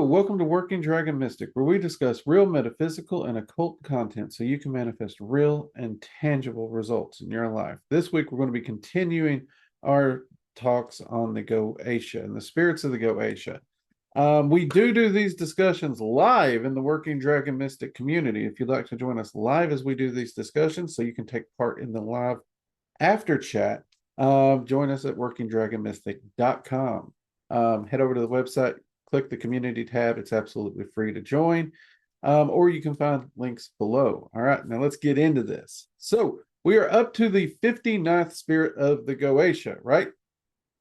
welcome to Working Dragon Mystic, where we discuss real metaphysical and occult content so you can manifest real and tangible results in your life. This week, we're going to be continuing our talks on the Goetia and the spirits of the Goetia. We do these discussions live in the Working Dragon Mystic community. If you'd like to join us live as we do these discussions so you can take part in the live after chat, join us at workingdragonmystic.com. Head over to the website, click the community tab. It's absolutely free to join, or you can find links below. All right, now let's get into this. So we are up to the 59th spirit of the Goetia, right?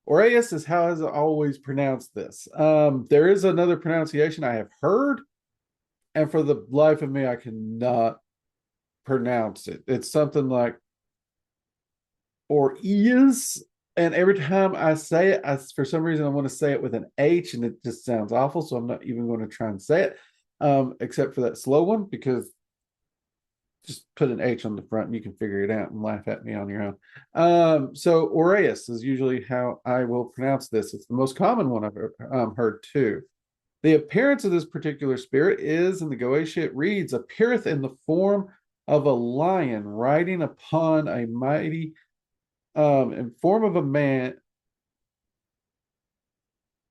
Orias is how I always pronounced this. There is another pronunciation I have heard, and for the life of me, I cannot pronounce it. It's something like Orias. And every time I say it, for some reason, I want to say it with an H, and it just sounds awful. So I'm not even going to try and say it, except for that slow one, because just put an H on the front and you can figure it out and laugh at me on your own. So Orias is usually how I will pronounce this. It's the most common one I've heard too. The appearance of this particular spirit is, in the Goetia, it reads, appeareth in the form of a lion riding upon a mighty in form of a man.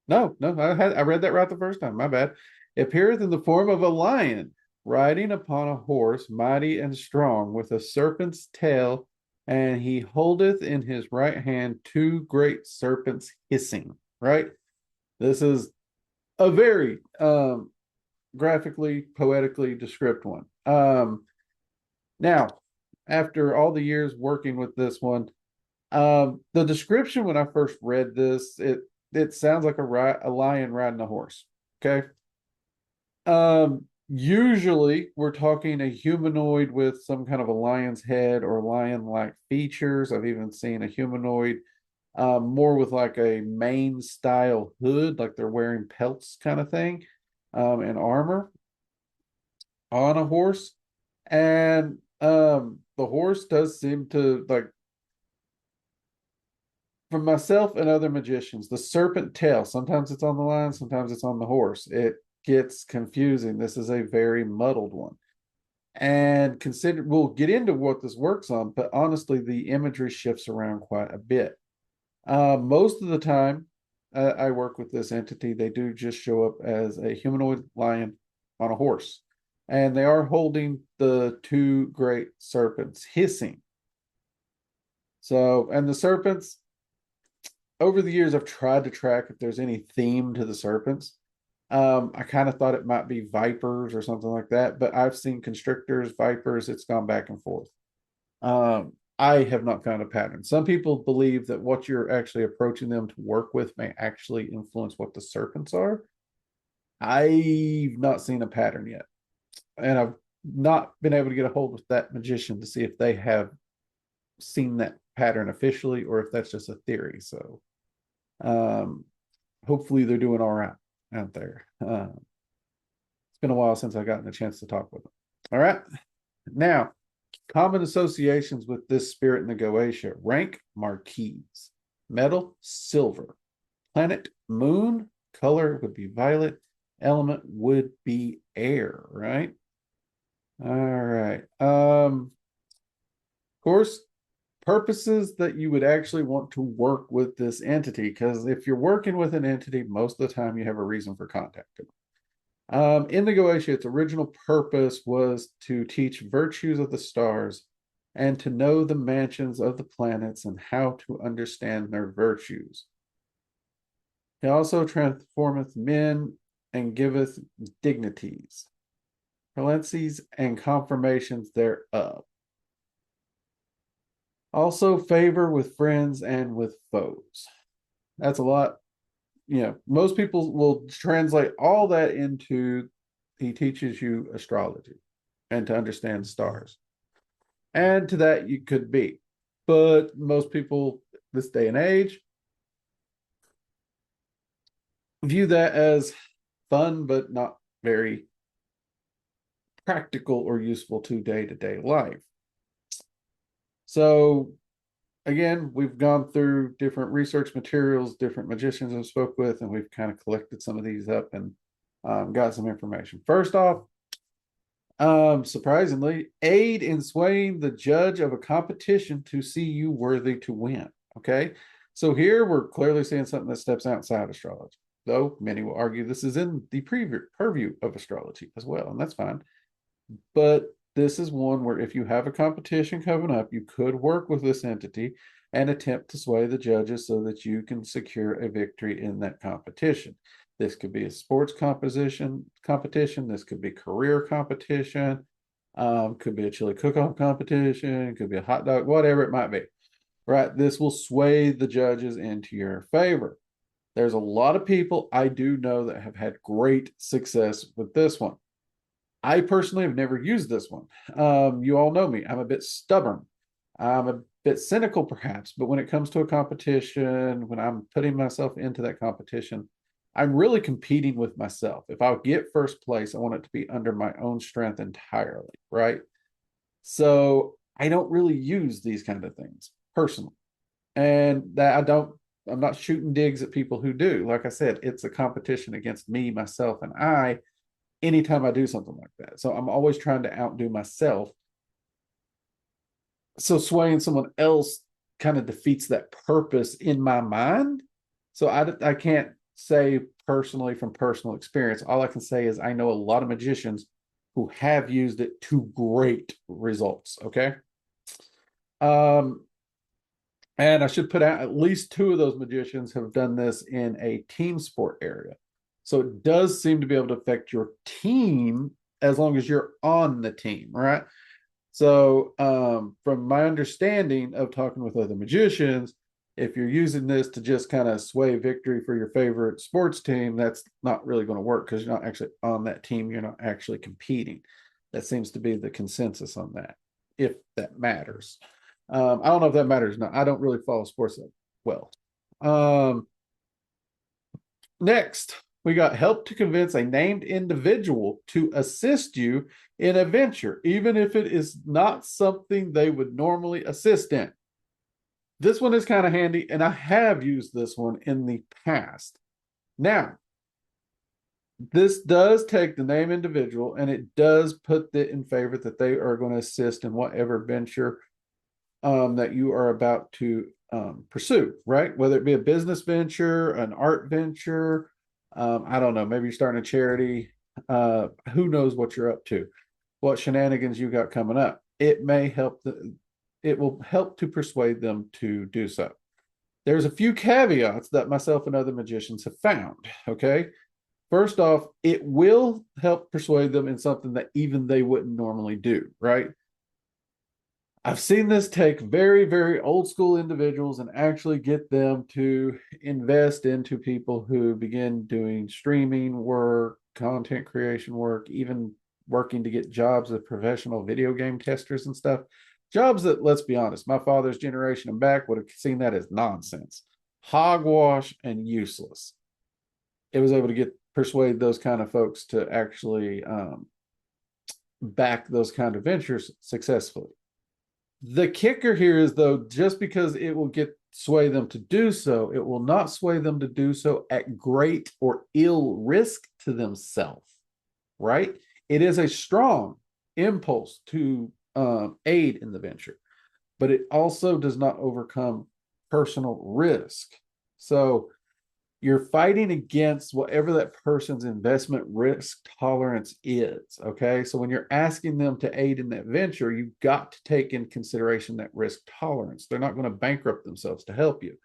No, I read that right the first time. My bad. It appeareth in the form of a lion riding upon a horse, mighty and strong, with a serpent's tail, and he holdeth in his right hand two great serpents hissing. Right? This is a very graphically, poetically described one. Now, after all the years working with this one, the description when I first read this, it sounds like a lion riding a horse. Okay. Usually we're talking a humanoid with some kind of a lion's head or lion-like features. I've even seen a humanoid more with like a mane style hood, like they're wearing pelts kind of thing, and armor on a horse. And the horse does seem to, like, for myself and other magicians, the serpent tail, sometimes it's on the lion, sometimes it's on the horse. It gets confusing. This is a very muddled one. And we'll get into what this works on, but honestly, the imagery shifts around quite a bit. Most of the time, I work with this entity, they do just show up as a humanoid lion on a horse. And they are holding the two great serpents hissing. So, and the serpents, over the years, I've tried to track if there's any theme to the serpents. I kind of thought it might be vipers or something like that, but I've seen constrictors, vipers, it's gone back and forth. I have not found a pattern. Some people believe that what you're actually approaching them to work with may actually influence what the serpents are. I've not seen a pattern yet. And I've not been able to get a hold of that magician to see if they have seen that pattern officially or if that's just a theory. So hopefully they're doing all right out there. It's been a while since I've gotten a chance to talk with them. All right. Now, common associations with this spirit in the Goetia: rank, marquise; metal, silver; planet, moon; color would be violet; element would be air, right? All right. Of course, purposes that you would actually want to work with this entity, because if you're working with an entity, most of the time you have a reason for contacting them. In the Goetia, its original purpose was to teach virtues of the stars and to know the mansions of the planets and how to understand their virtues. He also transformeth men and giveth dignities, parentheses, and confirmations thereof. Also favor with friends and with foes. That's a lot. Most people will translate all that into he teaches you astrology and to understand stars. And to that you could be. But most people this day and age view that as fun, but not very practical or useful to day-to-day life. So again, we've gone through different research materials, different magicians I've spoke with, and we've kind of collected some of these up and got some information. First off, surprisingly, aid in swaying the judge of a competition to see you worthy to win. Okay. So here we're clearly seeing something that steps outside astrology, though many will argue this is in the purview of astrology as well, and that's fine. But this is one where if you have a competition coming up, you could work with this entity and attempt to sway the judges so that you can secure a victory in that competition. This could be a sports competition. This could be career competition. Could be a chili cook-off competition. Could be a hot dog, whatever it might be. Right? This will sway the judges into your favor. There's a lot of people I do know that have had great success with this one. I personally have never used this one. You all know me. I'm a bit stubborn. I'm a bit cynical, perhaps, but when it comes to a competition, when I'm putting myself into that competition, I'm really competing with myself. If I get first place, I want it to be under my own strength entirely, right? So I don't really use these kind of things personally. And that I'm not shooting digs at people who do. Like I said, it's a competition against me, myself, and I anytime I do something like that. So I'm always trying to outdo myself. So swaying someone else kind of defeats that purpose in my mind. So I can't say personally from personal experience. All I can say is I know a lot of magicians who have used it to great results. Okay. And I should put out at least two of those magicians have done this in a team sport area. So it does seem to be able to affect your team as long as you're on the team, right? So from my understanding of talking with other magicians, if you're using this to just kind of sway victory for your favorite sports team, that's not really going to work because you're not actually on that team. You're not actually competing. That seems to be the consensus on that, if that matters. I don't know if that matters. No, I don't really follow sports that well. Next, we got help to convince a named individual to assist you in a venture, even if it is not something they would normally assist in. This one is kind of handy, and I have used this one in the past. Now, this does take the named individual, and it does put it in favor that they are going to assist in whatever venture that you are about to pursue, right? Whether it be a business venture, an art venture, I don't know, maybe you're starting a charity. Who knows what you're up to, what shenanigans you got coming up. It may help, it will help to persuade them to do so. There's a few caveats that myself and other magicians have found, okay? First off, it will help persuade them in something that even they wouldn't normally do, right? I've seen this take very, very old school individuals and actually get them to invest into people who begin doing streaming work, content creation work, even working to get jobs as professional video game testers and stuff. Jobs that, let's be honest, my father's generation and back would have seen that as nonsense, hogwash, and useless. It was able to persuade those kind of folks to actually back those kind of ventures successfully. The kicker here is, though, just because it will sway them to do so, it will not sway them to do so at great or ill risk to themselves, right? It is a strong impulse to aid in the venture, but it also does not overcome personal risk. So you're fighting against whatever that person's investment risk tolerance is. Okay. So when you're asking them to aid in that venture, you've got to take in consideration that risk tolerance. They're not going to bankrupt themselves to help you.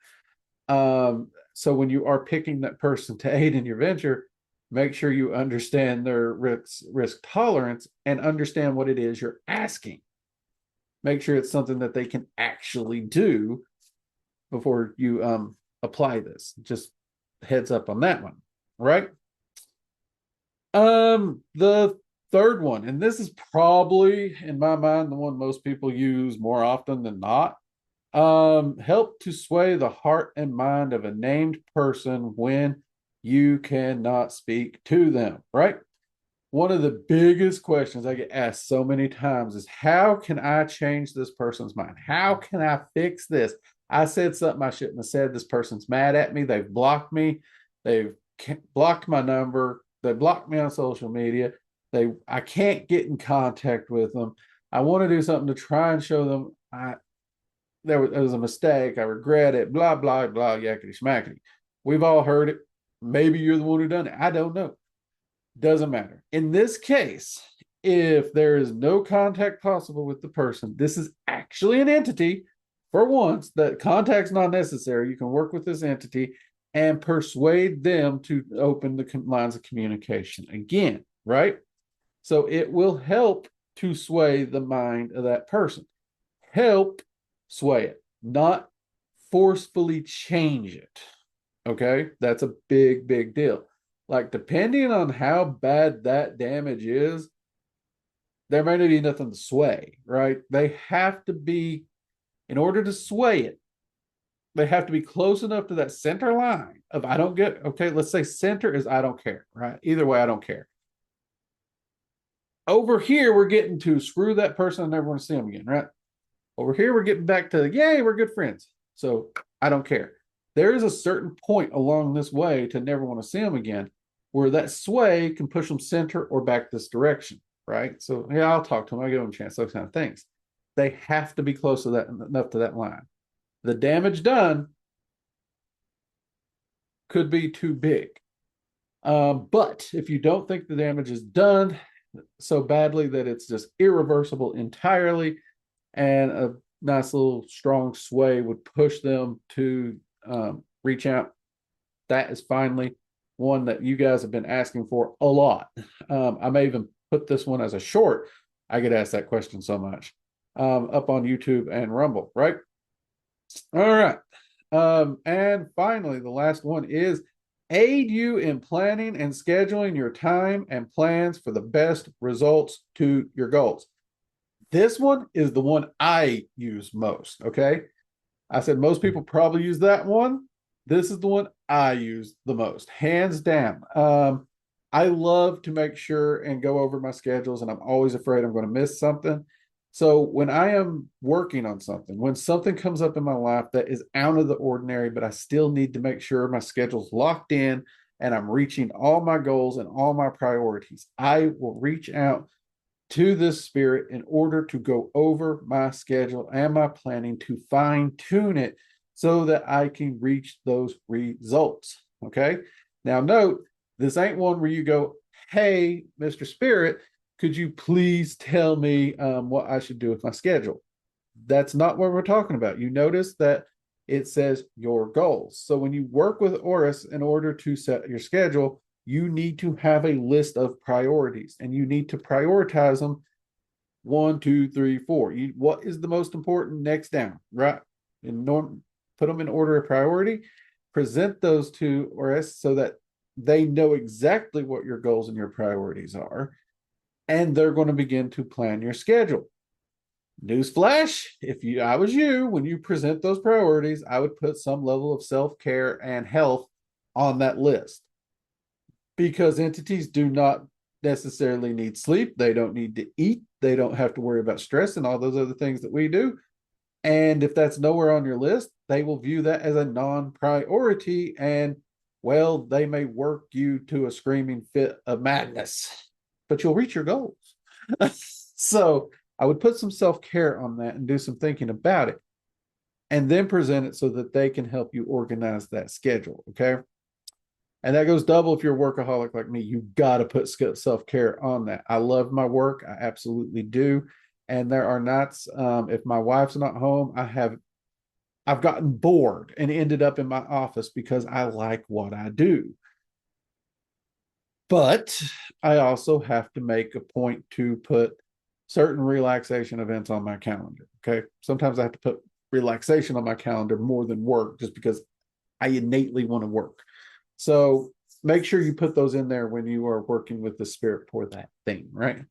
So when you are picking that person to aid in your venture, make sure you understand their risk tolerance and understand what it is you're asking. Make sure it's something that they can actually do before you apply this. Just heads up on that one, right? The third one, and this is probably in my mind the one most people use more often than not. Help to sway the heart and mind of a named person when you cannot speak to them, right? One of the biggest questions I get asked so many times is, how can I change this person's mind? How can I fix this? I said something I shouldn't have said. This person's mad at me. They've blocked me. They've blocked my number. They block me on social media. I can't get in contact with them. I want to do something to try and show them there was a mistake. I regret it. Blah, blah, blah, yakety schmackety. We've all heard it. Maybe you're the one who done it. I don't know. Doesn't matter. In this case, if there is no contact possible with the person, this is actually an entity. For once, that contact's not necessary. You can work with this entity and persuade them to open the lines of communication again, right? So it will help to sway the mind of that person. Help sway it, not forcefully change it. Okay, that's a big, big deal. Like, depending on how bad that damage is, there may not be nothing to sway, right? They have to be, in order to sway it, they have to be close enough to that center line of I don't get, okay, let's say center is I don't care, right? Either way, I don't care. Over here, we're getting to screw that person and never want to see them again, right? Over here, we're getting back to, yay, we're good friends. So I don't care. There is a certain point along this way to never want to see them again, where that sway can push them center or back this direction, right? So yeah, I'll talk to them. I'll give them a chance, those kind of things. They have to be close to that, enough to that line. The damage done could be too big. But if you don't think the damage is done so badly that it's just irreversible entirely, and a nice little strong sway would push them to reach out, that is finally one that you guys have been asking for a lot. I may even put this one as a short. I get asked that question so much up on YouTube and Rumble, right? All right. And finally, the last one is aid you in planning and scheduling your time and plans for the best results to your goals. This one is the one I use most, okay? I said most people probably use that one. This is the one I use the most, hands down. I love to make sure and go over my schedules, and I'm always afraid I'm going to miss something. So when I am working on something, when something comes up in my life that is out of the ordinary, but I still need to make sure my schedule's locked in and I'm reaching all my goals and all my priorities, I will reach out to this spirit in order to go over my schedule and my planning to fine tune it so that I can reach those results. Okay. Now, note, this ain't one where you go, hey, Mr. Spirit, could you please tell me what I should do with my schedule? That's not what we're talking about. You notice that it says your goals. So when you work with Orias in order to set your schedule, you need to have a list of priorities and you need to prioritize them. 1, 2, 3, 4. What is the most important next down, right? Put them in order of priority, present those to Orias so that they know exactly what your goals and your priorities are, and they're going to begin to plan your schedule. Newsflash, I was you, when you present those priorities, I would put some level of self-care and health on that list. Because entities do not necessarily need sleep. They don't need to eat. They don't have to worry about stress and all those other things that we do. And if that's nowhere on your list, they will view that as a non-priority. And, well, they may work you to a screaming fit of madness, but you'll reach your goals. So I would put some self-care on that and do some thinking about it, and then present it so that they can help you organize that schedule. Okay. And that goes double if you're a workaholic like me. You got to put self-care on that. I love my work. I absolutely do. And there are nights, if my wife's not home, I've gotten bored and ended up in my office because I like what I do. But I also have to make a point to put certain relaxation events on my calendar. Okay. Sometimes I have to put relaxation on my calendar more than work just because I innately want to work. So make sure you put those in there when you are working with the spirit for that thing, right?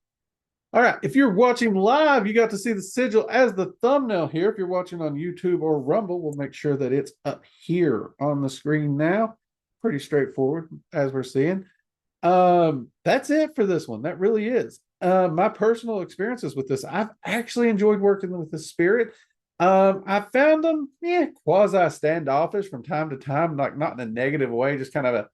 All right. If you're watching live, you got to see the sigil as the thumbnail here. If you're watching on YouTube or Rumble, we'll make sure that it's up here on the screen now. Pretty straightforward, as we're seeing. That's it for this one. That really is. My personal experiences with this, I've actually enjoyed working with the spirit. I found them, quasi standoffish from time to time, like not in a negative way, just kind of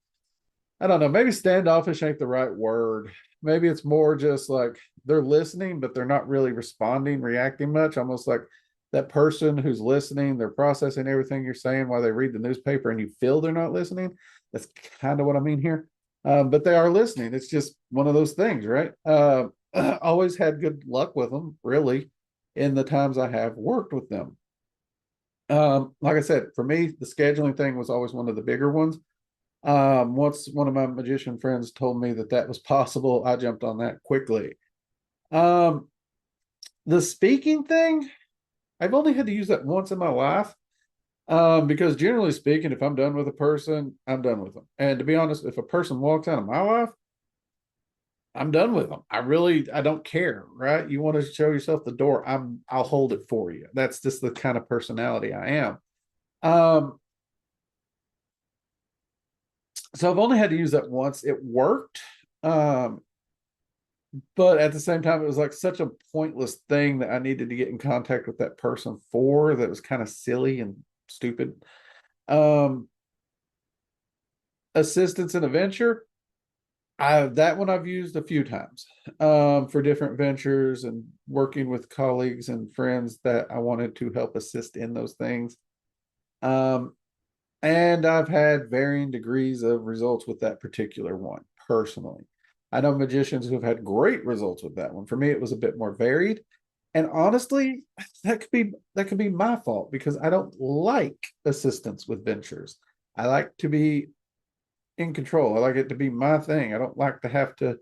I don't know, maybe standoffish ain't the right word. Maybe it's more just like they're listening, but they're not really responding, reacting much. Almost like that person who's listening, they're processing everything you're saying while they read the newspaper and you feel they're not listening. That's kind of what I mean here. But they are listening. It's just one of those things, right? Always had good luck with them, really, in the times I have worked with them. Like I said, for me, the scheduling thing was always one of the bigger ones. Once one of my magician friends told me that that was possible, I jumped on that quickly. Um, the speaking thing, I've only had to use that once in my life. Because generally speaking, if I'm done with a person, I'm done with them. And to be honest, if a person walks out of my life, I'm done with them. I don't care, right? You want to show yourself the door, I'll hold it for you. That's just the kind of personality I am. Um, so I've only had to use that once. It worked. Um, but at the same time, it was like such a pointless thing that I needed to get in contact with that person for that was kind of silly and stupid. Um, assistance in a venture, that one I've used a few times for different ventures and working with colleagues and friends that I wanted to help assist in those things. Um, and I've had varying degrees of results with that particular one personally. I know magicians who have had great results with that one. For me, it was a bit more varied. And honestly, that could be my fault because I don't like assistance with ventures. I like to be in control. I like it to be my thing. I don't like to have to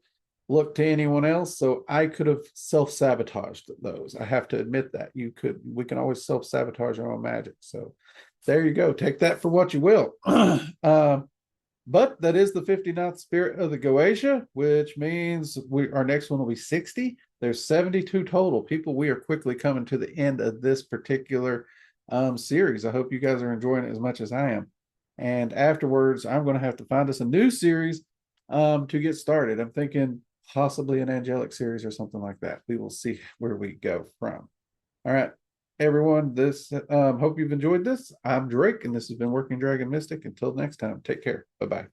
look to anyone else. So I could have self-sabotaged those. I have to admit that. We can always self-sabotage our own magic. So there you go. Take that for what you will. But that is the 59th spirit of the Goetia, which means our next one will be 60. There's 72 total. People, we are quickly coming to the end of this particular series. I hope you guys are enjoying it as much as I am. And afterwards, I'm going to have to find us a new series to get started. I'm thinking possibly an angelic series or something like that. We will see where we go from. All right, everyone. Hope you've enjoyed this. I'm Drake, and this has been Working Dragon Mystic. Until next time, take care. Bye bye.